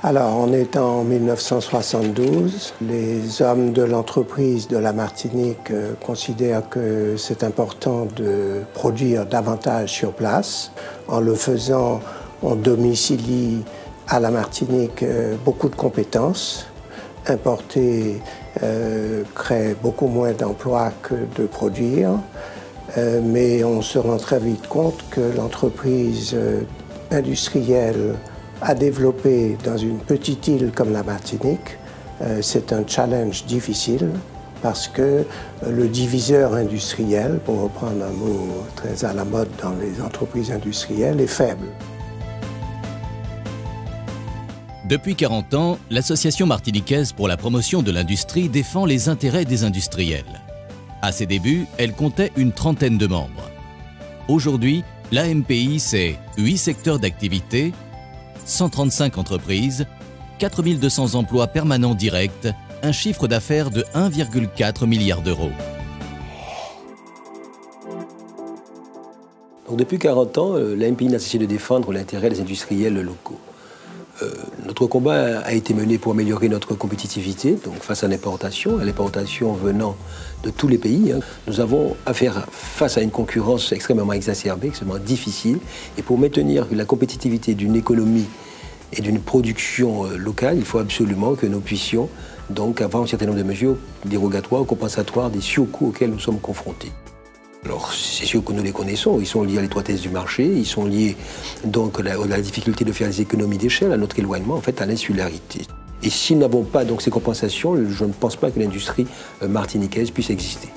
Alors, on est en 1972. Les hommes de l'entreprise de la Martinique considèrent que c'est important de produire davantage sur place. En le faisant, on domicilie à la Martinique beaucoup de compétences. Importer crée beaucoup moins d'emplois que de produire. Mais on se rend très vite compte que l'entreprise industrielle à développer dans une petite île comme la Martinique, c'est un challenge difficile parce que le diviseur industriel, pour reprendre un mot très à la mode dans les entreprises industrielles, est faible. Depuis 40 ans, l'Association martiniquaise pour la promotion de l'industrie défend les intérêts des industriels. À ses débuts, elle comptait une trentaine de membres. Aujourd'hui, l'AMPI, c'est 8 secteurs d'activité, 135 entreprises, 4200 emplois permanents directs, un chiffre d'affaires de 1,4 milliard d'euros. Depuis 40 ans, l'AMPI n'a cessé de défendre l'intérêt des industriels locaux. Notre combat a été mené pour améliorer notre compétitivité, donc face à l'importation venant de tous les pays. Nous avons à faire face à une concurrence extrêmement exacerbée, extrêmement difficile. Et pour maintenir la compétitivité d'une économie et d'une production locale, il faut absolument que nous puissions donc avoir un certain nombre de mesures dérogatoires ou compensatoires des surcoûts auxquels nous sommes confrontés. Alors, c'est sûr que nous les connaissons, ils sont liés à l'étroitesse du marché, ils sont liés donc à la difficulté de faire des économies d'échelle, à notre éloignement, en fait, à l'insularité. Et si nous n'avons pas donc ces compensations, je ne pense pas que l'industrie martiniquaise puisse exister.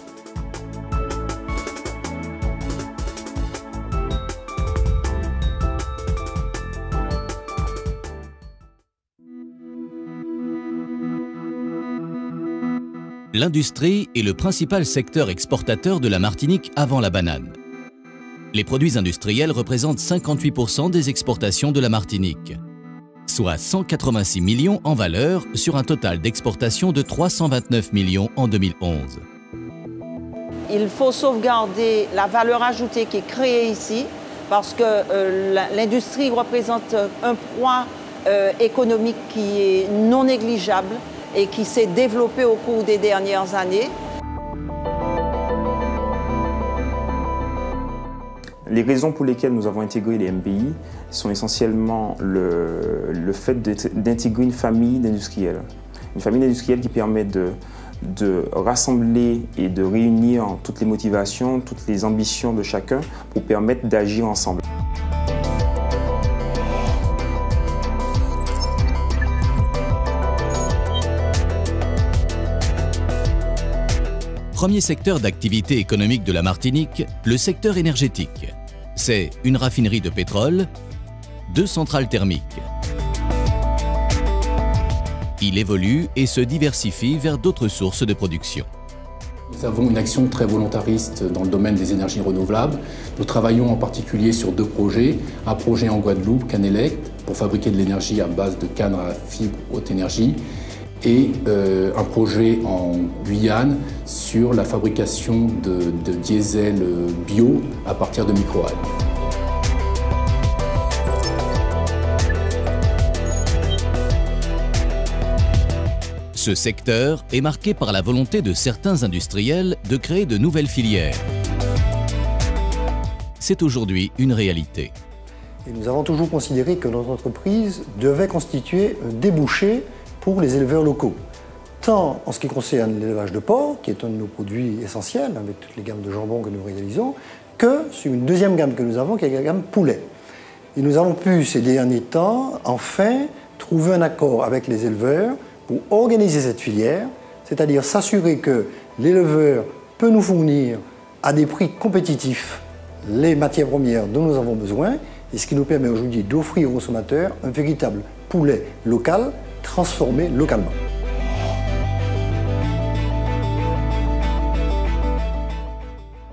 L'industrie est le principal secteur exportateur de la Martinique avant la banane. Les produits industriels représentent 58% des exportations de la Martinique, soit 186 millions en valeur sur un total d'exportation de 329 millions en 2011. Il faut sauvegarder la valeur ajoutée qui est créée ici parce que l'industrie représente un poids économique qui est non négligeable et qui s'est développé au cours des dernières années. Les raisons pour lesquelles nous avons intégré les MPI sont essentiellement le fait d'intégrer une famille d'industriels. Une famille d'industriels qui permet de rassembler et de réunir toutes les motivations, toutes les ambitions de chacun pour permettre d'agir ensemble. Premier secteur d'activité économique de la Martinique, le secteur énergétique. C'est une raffinerie de pétrole, 2 centrales thermiques. Il évolue et se diversifie vers d'autres sources de production. Nous avons une action très volontariste dans le domaine des énergies renouvelables. Nous travaillons en particulier sur 2 projets. Un projet en Guadeloupe, Canelect, pour fabriquer de l'énergie à base de canne à fibre haute énergie. Et un projet en Guyane sur la fabrication de diesel bio à partir de microalgues. Ce secteur est marqué par la volonté de certains industriels de créer de nouvelles filières. C'est aujourd'hui une réalité. Et nous avons toujours considéré que notre entreprise devait constituer un débouché pour les éleveurs locaux, tant en ce qui concerne l'élevage de porc, qui est un de nos produits essentiels, avec toutes les gammes de jambon que nous réalisons, que sur une deuxième gamme que nous avons, qui est la gamme poulet. Et nous avons pu, ces derniers temps, enfin, trouver un accord avec les éleveurs pour organiser cette filière, c'est-à-dire s'assurer que l'éleveur peut nous fournir à des prix compétitifs les matières premières dont nous avons besoin, et ce qui nous permet aujourd'hui d'offrir aux consommateurs un véritable poulet local, transformé localement.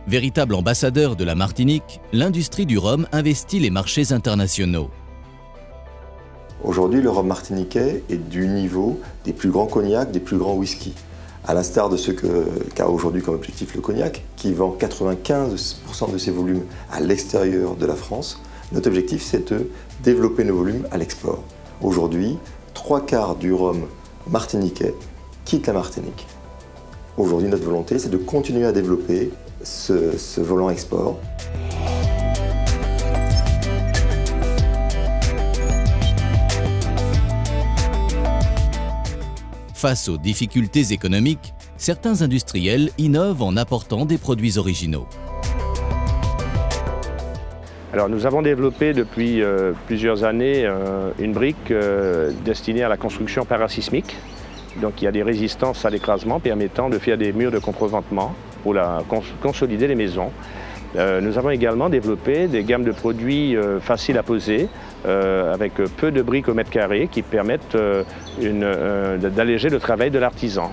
Véritable ambassadeur de la Martinique, l'industrie du rhum investit les marchés internationaux. Aujourd'hui, le rhum martiniquais est du niveau des plus grands cognacs, des plus grands whisky. À l'instar de ce qu'a aujourd'hui comme objectif le cognac, qui vend 95% de ses volumes à l'extérieur de la France, notre objectif c'est de développer nos volumes à l'export. Aujourd'hui, 3/4 du rhum martiniquais quitte la Martinique. Aujourd'hui, notre volonté c'est de continuer à développer ce volant export. Face aux difficultés économiques, certains industriels innovent en apportant des produits originaux. Alors, nous avons développé depuis plusieurs années une brique destinée à la construction parasismique. Donc il y a des résistances à l'écrasement permettant de faire des murs de contreventement pour consolider les maisons. Nous avons également développé des gammes de produits faciles à poser, avec peu de briques au mètre carré qui permettent d'alléger le travail de l'artisan.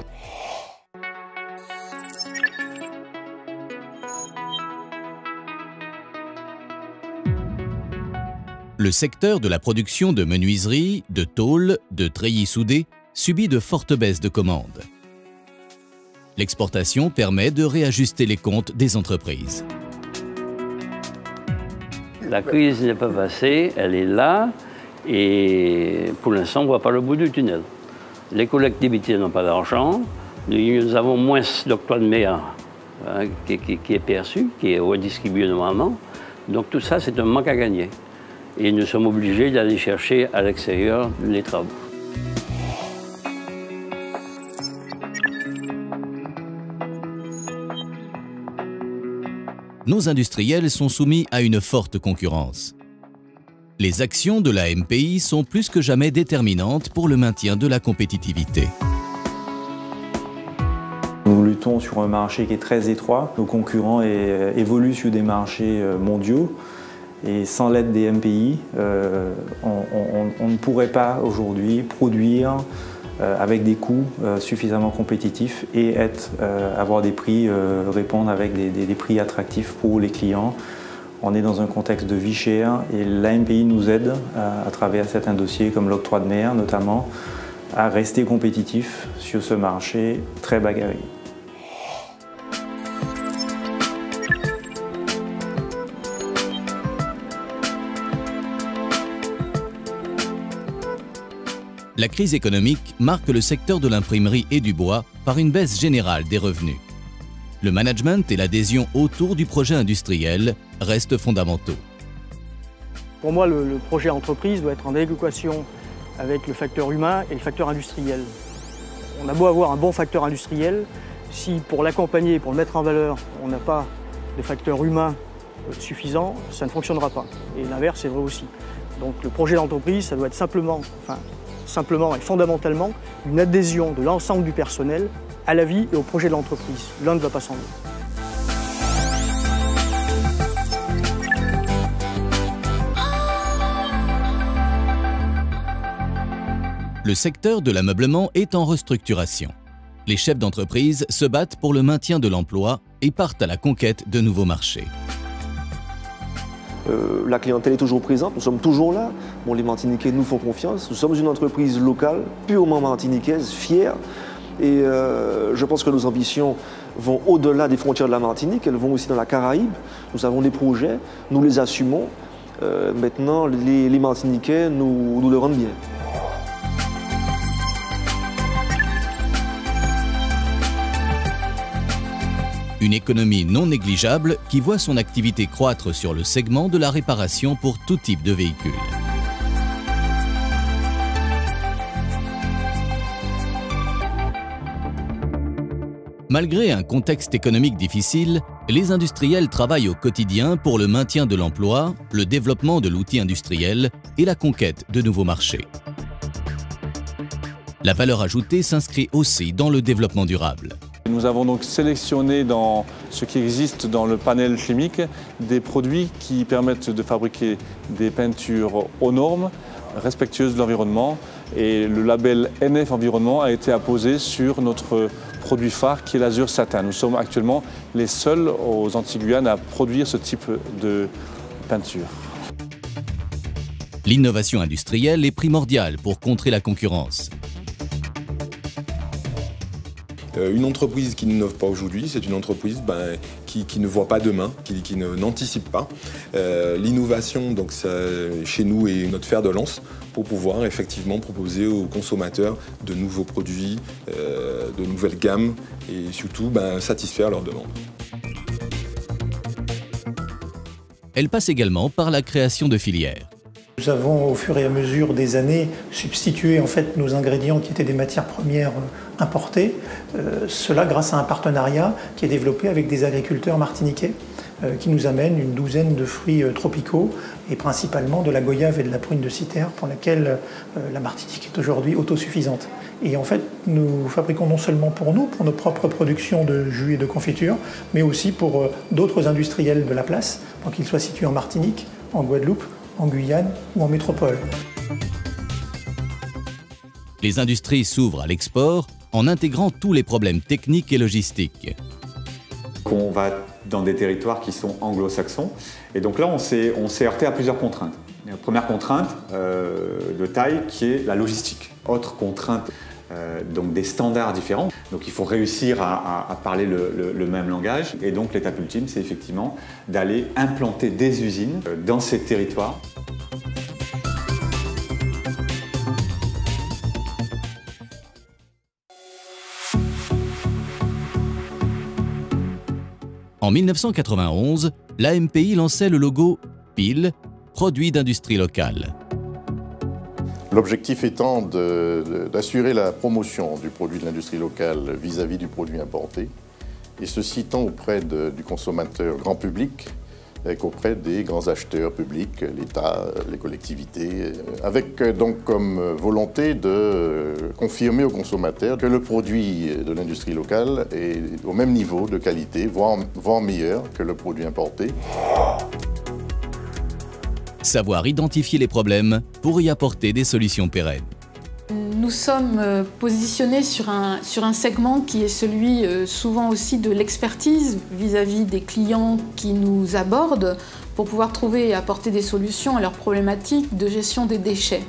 Le secteur de la production de menuiserie, de tôle, de treillis soudés subit de fortes baisses de commandes. L'exportation permet de réajuster les comptes des entreprises. La crise n'est pas passée, elle est là et pour l'instant on ne voit pas le bout du tunnel. Les collectivités n'ont pas d'argent, nous avons moins d'octroi de mer qui est perçu, qui est redistribué normalement. Donc tout ça c'est un manque à gagner. Et nous sommes obligés d'aller chercher à l'extérieur les travaux. Nos industriels sont soumis à une forte concurrence. Les actions de la MPI sont plus que jamais déterminantes pour le maintien de la compétitivité. Nous luttons sur un marché qui est très étroit. Nos concurrents évoluent sur des marchés mondiaux. Et sans l'aide des MPI, on ne pourrait pas aujourd'hui produire avec des coûts suffisamment compétitifs et avoir des prix, répondre avec des prix attractifs pour les clients. On est dans un contexte de vie chère et la MPI nous aide à travers certains dossiers comme l'octroi de mer notamment à rester compétitif sur ce marché très bagarré. La crise économique marque le secteur de l'imprimerie et du bois par une baisse générale des revenus. Le management et l'adhésion autour du projet industriel restent fondamentaux. Pour moi, le projet entreprise doit être en adéquation avec le facteur humain et le facteur industriel. On a beau avoir un bon facteur industriel, si pour l'accompagner, pour le mettre en valeur, on n'a pas de facteur humain suffisant, ça ne fonctionnera pas. Et l'inverse est vrai aussi. Donc le projet d'entreprise, ça doit être simplement et fondamentalement une adhésion de l'ensemble du personnel à la vie et au projet de l'entreprise. L'un ne va pas sans l'autre. Le secteur de l'ameublement est en restructuration. Les chefs d'entreprise se battent pour le maintien de l'emploi et partent à la conquête de nouveaux marchés. La clientèle est toujours présente, nous sommes toujours là. Bon, les Martiniquais nous font confiance. Nous sommes une entreprise locale, purement martiniquaise, fière. Et je pense que nos ambitions vont au-delà des frontières de la Martinique, elles vont aussi dans la Caraïbe. Nous avons des projets, nous les assumons. Maintenant, les Martiniquais nous le rendent bien. Une économie non négligeable qui voit son activité croître sur le segment de la réparation pour tout type de véhicule. Malgré un contexte économique difficile, les industriels travaillent au quotidien pour le maintien de l'emploi, le développement de l'outil industriel et la conquête de nouveaux marchés. La valeur ajoutée s'inscrit aussi dans le développement durable. Nous avons donc sélectionné dans ce qui existe dans le panel chimique des produits qui permettent de fabriquer des peintures aux normes, respectueuses de l'environnement. Et le label NF Environnement a été apposé sur notre produit phare qui est l'azur satin. Nous sommes actuellement les seuls aux Antilles-Guyane à produire ce type de peinture. L'innovation industrielle est primordiale pour contrer la concurrence. Une entreprise qui n'innove pas aujourd'hui, c'est une entreprise qui ne voit pas demain, qui n'anticipe pas. L'innovation, donc, chez nous, est notre fer de lance pour pouvoir effectivement proposer aux consommateurs de nouveaux produits, de nouvelles gammes et surtout satisfaire leurs demandes. Elle passe également par la création de filières. Nous avons, au fur et à mesure des années, substitué en fait nos ingrédients qui étaient des matières premières importées. Cela grâce à un partenariat qui est développé avec des agriculteurs martiniquais qui nous amènent une douzaine de fruits tropicaux et principalement de la goyave et de la prune de Cythère pour laquelle la Martinique est aujourd'hui autosuffisante. Et en fait, nous fabriquons non seulement pour nous, pour nos propres productions de jus et de confitures, mais aussi pour d'autres industriels de la place, qu'ils soient situés en Martinique, en Guadeloupe, en Guyane ou en métropole. Les industries s'ouvrent à l'export en intégrant tous les problèmes techniques et logistiques. On va dans des territoires qui sont anglo-saxons et donc là on s'est heurté à plusieurs contraintes. La première contrainte de taille qui est la logistique. Autre contrainte, donc des standards différents. Donc il faut réussir à parler le même langage et donc l'étape ultime c'est effectivement d'aller implanter des usines dans ces territoires. En 1991, l'AMPI lançait le logo PIL, produit d'industrie locale. L'objectif étant d'assurer la promotion du produit de l'industrie locale vis-à-vis du produit importé, et ceci tant auprès du consommateur grand public qu'auprès des grands acheteurs publics, l'État, les collectivités, avec donc comme volonté de confirmer aux consommateurs que le produit de l'industrie locale est au même niveau de qualité, voire meilleur que le produit importé. Savoir identifier les problèmes pour y apporter des solutions pérennes. Nous sommes positionnés sur un segment qui est celui souvent aussi de l'expertise vis-à-vis des clients qui nous abordent pour pouvoir trouver et apporter des solutions à leurs problématiques de gestion des déchets.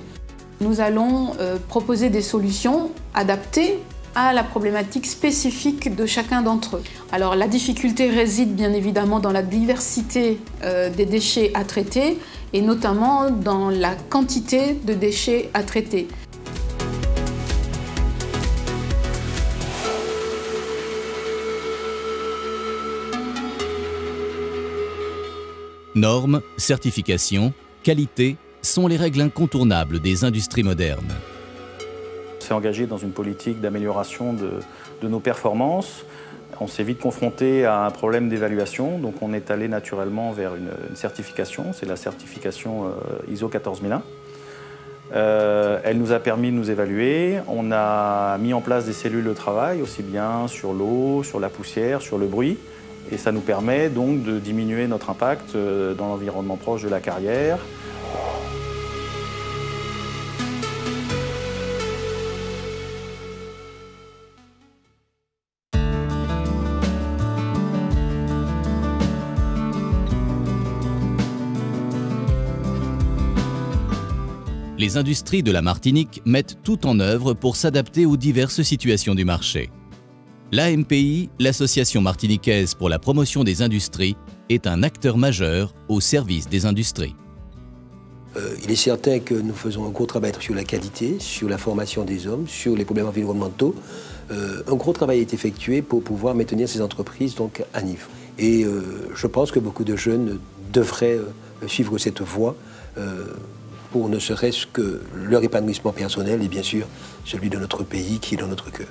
Nous allons proposer des solutions adaptées à la problématique spécifique de chacun d'entre eux. Alors la difficulté réside bien évidemment dans la diversité des déchets à traiter et notamment dans la quantité de déchets à traiter. Normes, certifications, qualité sont les règles incontournables des industries modernes. On s'est engagé dans une politique d'amélioration de nos performances. On s'est vite confronté à un problème d'évaluation, donc on est allé naturellement vers une certification, c'est la certification ISO 14001. Elle nous a permis de nous évaluer, on a mis en place des cellules de travail, aussi bien sur l'eau, sur la poussière, sur le bruit, et ça nous permet donc de diminuer notre impact dans l'environnement proche de la carrière. Les industries de la Martinique mettent tout en œuvre pour s'adapter aux diverses situations du marché. L'AMPI, l'Association martiniquaise pour la promotion des industries, est un acteur majeur au service des industries. Il est certain que nous faisons un gros travail sur la qualité, sur la formation des hommes, sur les problèmes environnementaux. Un gros travail est effectué pour pouvoir maintenir ces entreprises donc, à niveau. Et je pense que beaucoup de jeunes devraient suivre cette voie pour ne serait-ce que leur épanouissement personnel et bien sûr celui de notre pays qui est dans notre cœur.